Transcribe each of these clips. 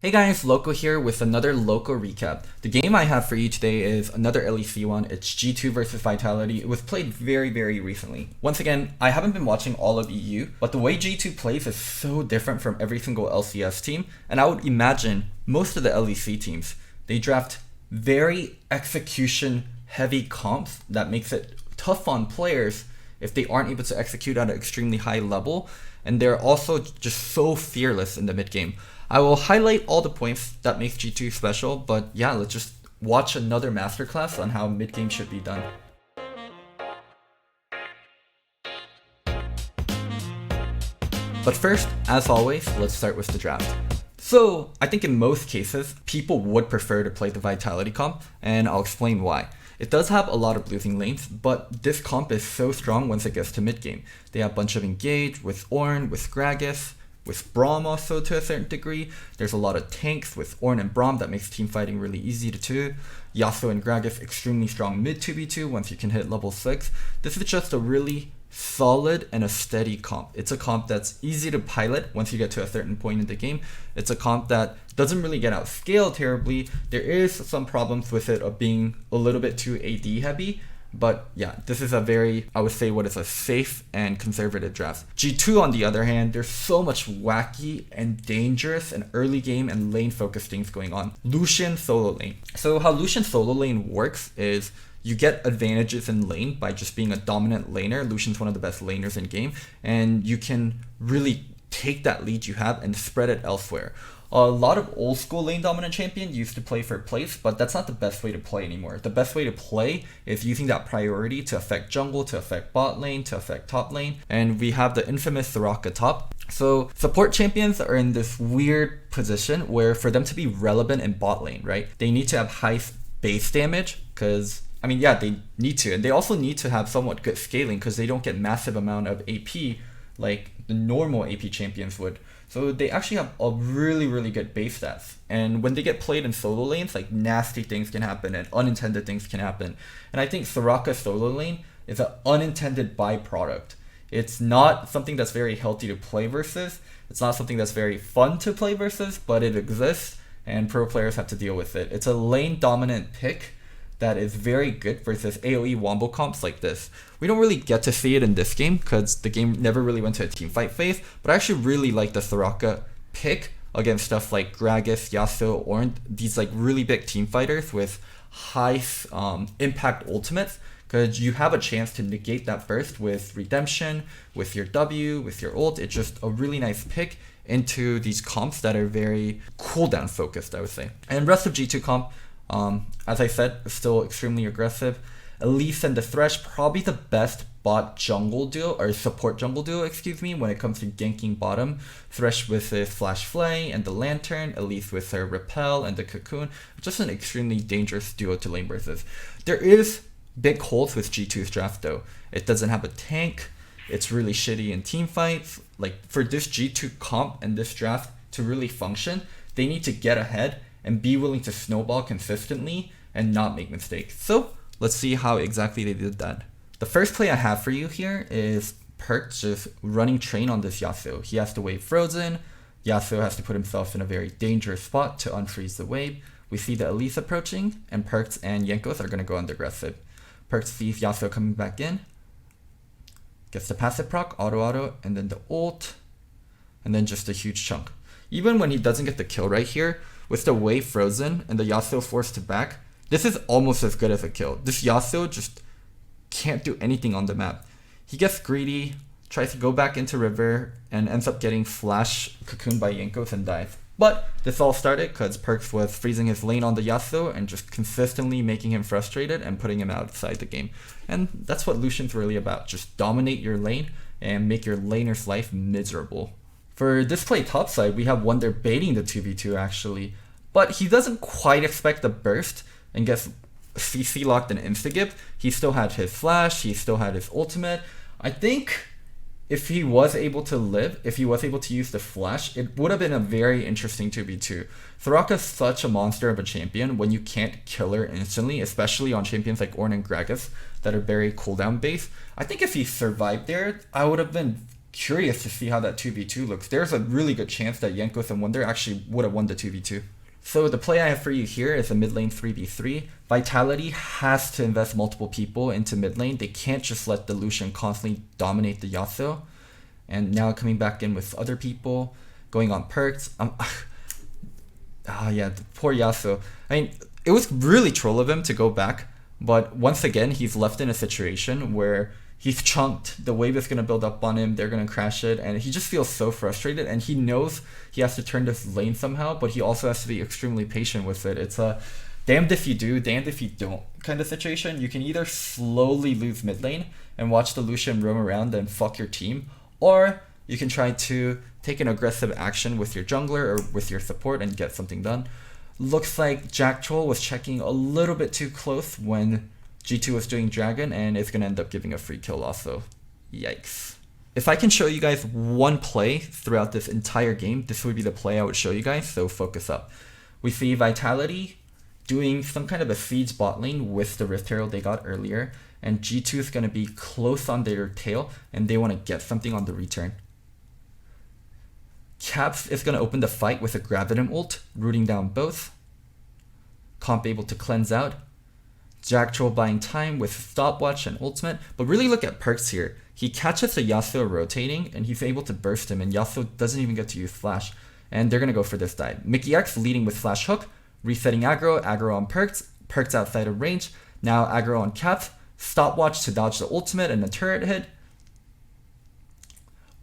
Hey guys, Loco here with another Loco recap. The game I have for you today is another LEC one. It's G2 versus Vitality. It was played very recently. Once again, I haven't been watching all of EU, but the way G2 plays is so different from every single LCS team, and I would imagine most of the LEC teams, they draft very execution heavy comps that makes it tough on players if they aren't able to execute at an extremely high level, and they're also just so fearless in the mid game. I will highlight all the points that makes G2 special, but yeah, let's just watch another masterclass on how mid game should be done. But first, as always, let's start with the draft. So, I think in most cases, people would prefer to play the Vitality comp, and I'll explain why. It does have a lot of losing lanes, but this comp is so strong once it gets to mid game. They have a bunch of engage with Ornn, with Gragas, with Braum also to a certain degree. There's a lot of tanks with Ornn and Braum that makes team fighting really easy to do. Yasuo and Gragas extremely strong mid 2v2 once you can hit level 6. This is just a really solid and a steady comp. It's a comp that's easy to pilot once you get to a certain point in the game. It's a comp that doesn't really get outscaled terribly. There is some problems with it of being a little bit too AD heavy, but yeah, this is a very, I would say, what is a safe and conservative draft. G2 on the other hand, there's so much wacky and dangerous and early game and lane focused things going on. Lucian solo lane. So how Lucian solo lane works is you get advantages in lane by just being a dominant laner. Lucian's one of the best laners in game, and you can really take that lead you have and spread it elsewhere. A lot of old school lane dominant champions used to play for place, but that's not the best way to play anymore. The best way to play is using that priority to affect jungle, to affect bot lane, to affect top lane, and we have the infamous Soraka top. So support champions are in this weird position where for them to be relevant in bot lane, right, they need to have high base damage because they need to, and they also need to have somewhat good scaling because they don't get massive amount of AP like the normal AP champions would. So they actually have a really good base stats. And when they get played in solo lanes, like nasty things can happen and unintended things can happen. And I think Soraka's solo lane is an unintended byproduct. It's not something that's very healthy to play versus. It's not something that's very fun to play versus, but it exists and pro players have to deal with it. It's a lane dominant pick that is very good versus AoE wombo comps like this. We don't really get to see it in this game because the game never really went to a team fight phase, but I actually really like the Soraka pick against stuff like Gragas, Yasuo, Ornn, these like really big team fighters with high impact ultimates, because you have a chance to negate that burst with redemption, with your W, with your ult. It's just a really nice pick into these comps that are very cooldown focused, I would say. And rest of G2 comp, as I said, still extremely aggressive. Elise and the Thresh, probably the best bot jungle duo, or support jungle duo, excuse me, when it comes to ganking bottom. Thresh with his Flash Flay and the Lantern, Elise with her Repel and the Cocoon. Just an extremely dangerous duo to lane versus. There is big holes with G2's draft though. It doesn't have a tank. It's really shitty in team fights. Like for this G2 comp and this draft to really function, they need to get ahead and be willing to snowball consistently and not make mistakes. So let's see how exactly they did that. The first play I have for you here is Perkz just running train on this Yasuo. He has to wave frozen. Yasuo has to put himself in a very dangerous spot to unfreeze the wave. We see the Elise approaching, and Perkz and Jankos are going to go under aggressive. Perkz sees Yasuo coming back in, gets the passive proc, auto, and then the ult, and then just a huge chunk. Even when he doesn't get the kill right here, with the wave frozen and the Yasuo forced to back, this is almost as good as a kill. This Yasuo just can't do anything on the map. He gets greedy, tries to go back into river, and ends up getting flash cocooned by Jankos and dies. But this all started because Perkz was freezing his lane on the Yasuo and just consistently making him frustrated and putting him outside the game. And that's what Lucian's really about. Just dominate your lane and make your laner's life miserable. For this play topside, we have Wunder baiting the 2v2 actually, but he doesn't quite expect the burst and gets CC locked and insta-gip. He still had his flash, he still had his ultimate. I think if he was able to live, if he was able to use the flash, it would have been a very interesting 2v2. Soraka's such a monster of a champion when you can't kill her instantly, especially on champions like Ornn and Gragas that are very cooldown based. I think if he survived there, I would have been curious to see how that 2v2 looks. There's a really good chance that Jankos and Wonder actually would have won the 2v2. So the play I have for you here is a mid lane 3v3. Vitality has to invest multiple people into mid lane. They can't just let the Lucian constantly dominate the Yasuo. And now coming back in with other people, going on perks. Yeah, the poor Yasuo. I mean, it was really troll of him to go back, but once again, he's left in a situation where he's chunked. The wave is going to build up on him. They're going to crash it. And he just feels so frustrated. And he knows he has to turn this lane somehow, but he also has to be extremely patient with it. It's a damned if you do, damned if you don't kind of situation. You can either slowly lose mid lane and watch the Lucian roam around and fuck your team, or you can try to take an aggressive action with your jungler or with your support and get something done. Looks like Jack Troll was checking a little bit too close when G2 was doing Dragon, and it's going to end up giving a free kill also. Yikes. If I can show you guys one play throughout this entire game, this would be the play I would show you guys, so focus up. We see Vitality doing some kind of a siege bot lane with the Rift Herald they got earlier, and G2 is going to be close on their tail, and they want to get something on the return. Caps is going to open the fight with a Gravitum ult, rooting down both. Comp able to cleanse out. Jack Troll buying time with stopwatch and ultimate, but really look at perks here. He catches a Yasuo rotating and he's able to burst him, and Yasuo doesn't even get to use flash, and they're gonna go for this dive. Mickey X leading with flash hook, resetting aggro on perks outside of range, now aggro on Caps, stopwatch to dodge the ultimate and the turret hit.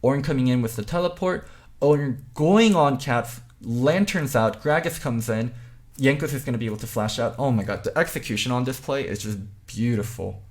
Ornn coming in with the teleport, Ornn going on Caps, lanterns out, Gragas comes in, Jankos is going to be able to flash out. Oh my god, the execution on this play is just beautiful.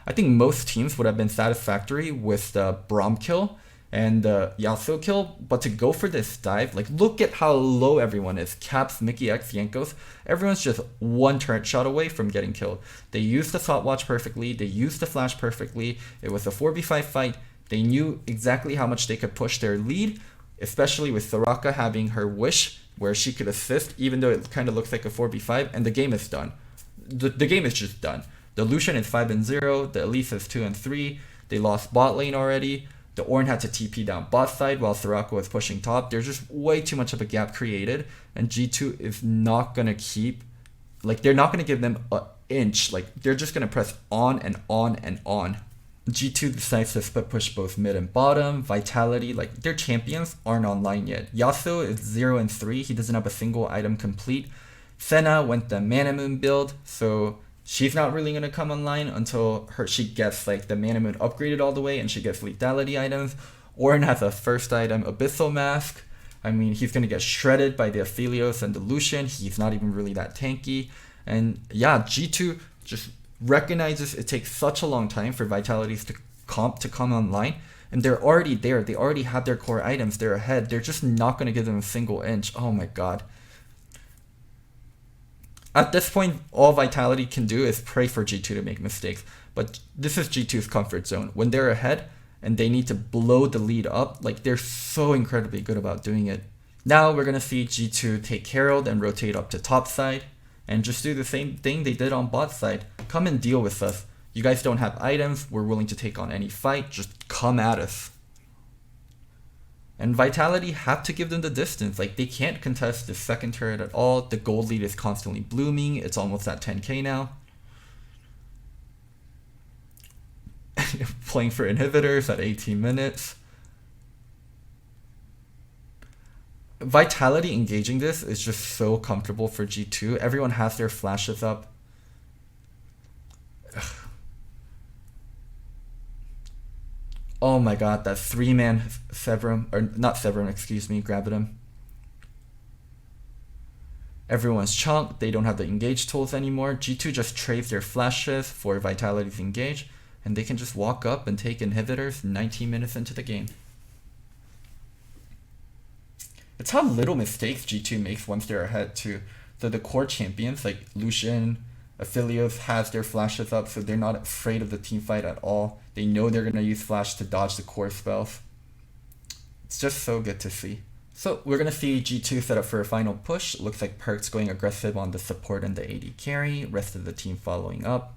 I think most teams would have been satisfactory with the Braum kill and the Yasuo kill, but to go for this dive, like look at how low everyone is. Caps, Mickey X, Jankos, everyone's just one turret shot away from getting killed. They used the stopwatch perfectly, they used the flash perfectly, it was a 4v5 fight, they knew exactly how much they could push their lead, especially with Soraka having her wish where she could assist, even though it kind of looks like a 4v5, and the game is done. The game is just done. The Lucian is 5-0, the Elise is 2-3, they lost bot lane already, the Ornn had to TP down bot side while Soraka was pushing top. There's just way too much of a gap created, and G2 is not going to keep, like they're not going to give them an inch, like they're just going to press on and on and on. G2 decides to split push both mid and bottom. Vitality, like their champions aren't online yet. Yasuo is 0-3, he doesn't have a single item complete. Senna went the Mana Moon build, so she's not really going to come online until she gets like the Mana Moon upgraded all the way and she gets lethality items. Ornn has a first item, Abyssal Mask. I mean, he's going to get shredded by the Aphelios and the Lucian. He's not even really that tanky. And yeah, G2 just recognizes it takes such a long time for Vitality's to come online, and they're already there. They already have their core items. They're ahead. They're just not going to give them a single inch. Oh my god. At this point, all Vitality can do is pray for G2 to make mistakes. But this is G2's comfort zone. When they're ahead and they need to blow the lead up, like they're so incredibly good about doing it. Now we're going to see G2 take Herald and rotate up to top side and just do the same thing they did on bot side. Come and deal with us. You guys don't have items. We're willing to take on any fight. Just come at us. And Vitality have to give them the distance. Like they can't contest the second turret at all. The gold lead is constantly blooming. It's almost at 10k now. Playing for inhibitors at 18 minutes. Vitality engaging this is just so comfortable for G2. Everyone has their flashes up. Ugh. Oh my god, that 3-man Severum, or not Severum, excuse me, Gravitum. Everyone's chunked, they don't have the engage tools anymore. G2 just trades their flashes for Vitality's engage, and they can just walk up and take inhibitors 19 minutes into the game. It's how little mistakes G2 makes once they're ahead too. So the core champions like Lucian, Aphelios has their flashes up, so they're not afraid of the team fight at all. They know they're going to use flash to dodge the core spells. It's just so good to see. So we're going to see G2 set up for a final push. It looks like Perks going aggressive on the support and the AD carry. Rest of the team following up.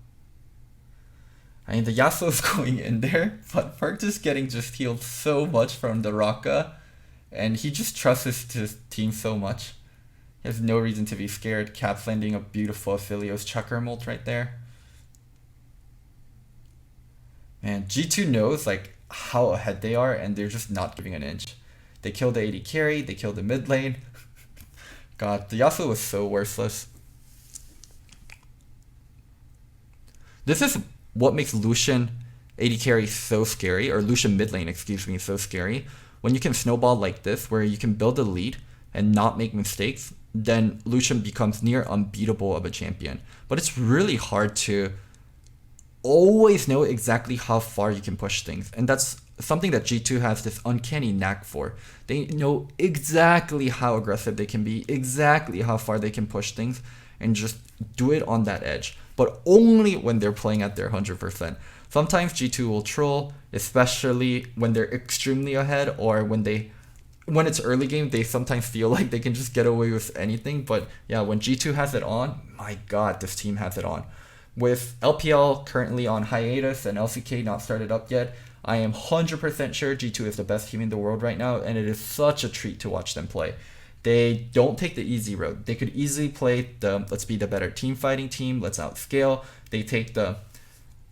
I mean, the Yasuo's going in there, but Perk is getting just healed so much from the Raka, and he just trusts his team so much. He has no reason to be scared. Caps landing a beautiful Aphelios Chucker ult right there. Man, G2 knows like how ahead they are, and they're just not giving an inch. They killed the AD carry, they killed the mid lane. God, the Yasuo was so worthless. This is what makes Lucian AD carry so scary, or Lucian mid lane, excuse me, so scary. When you can snowball like this, where you can build a lead and not make mistakes, then Lucian becomes near unbeatable of a champion. But it's really hard to always know exactly how far you can push things, and that's something that G2 has this uncanny knack for. They know exactly how aggressive they can be, exactly how far they can push things, and just do it on that edge, but only when they're playing at their 100%. Sometimes G2 will troll, especially when they're extremely ahead, or when it's early game, they sometimes feel like they can just get away with anything. But yeah, when G2 has it on, my god, this team has it on. With LPL currently on hiatus and LCK not started up yet, I am 100% sure G2 is the best team in the world right now, and it is such a treat to watch them play. They don't take the easy road. They could easily play the let's be the better team fighting team, let's outscale. They take the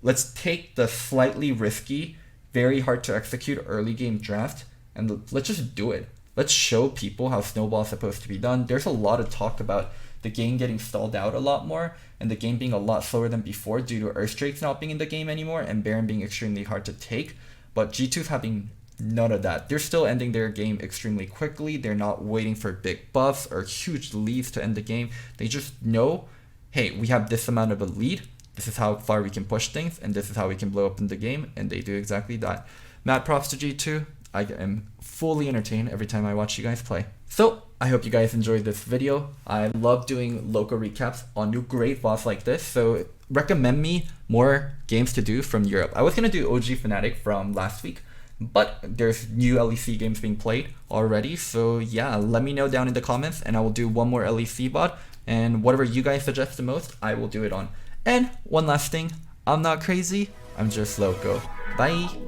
let's take the slightly risky, very hard to execute early game draft, and let's just do it. Let's show people how Snowball is supposed to be done. There's a lot of talk about the game getting stalled out a lot more, and the game being a lot slower than before due to Earthdrake's not being in the game anymore, and Baron being extremely hard to take. But G2's having none of that. They're still ending their game extremely quickly. They're not waiting for big buffs or huge leads to end the game. They just know, hey, we have this amount of a lead. This is how far we can push things, and this is how we can blow up in the game, and they do exactly that. Mad props to G2. I am fully entertained every time I watch you guys play. So, I hope you guys enjoyed this video. I love doing Loco recaps on new great boss like this, so recommend me more games to do from Europe. I was going to do OG Fnatic from last week, but there's new LEC games being played already, so yeah, let me know down in the comments, and I will do one more LEC bot, and whatever you guys suggest the most, I will do it on. And one last thing, I'm not crazy, I'm just Loco. Bye!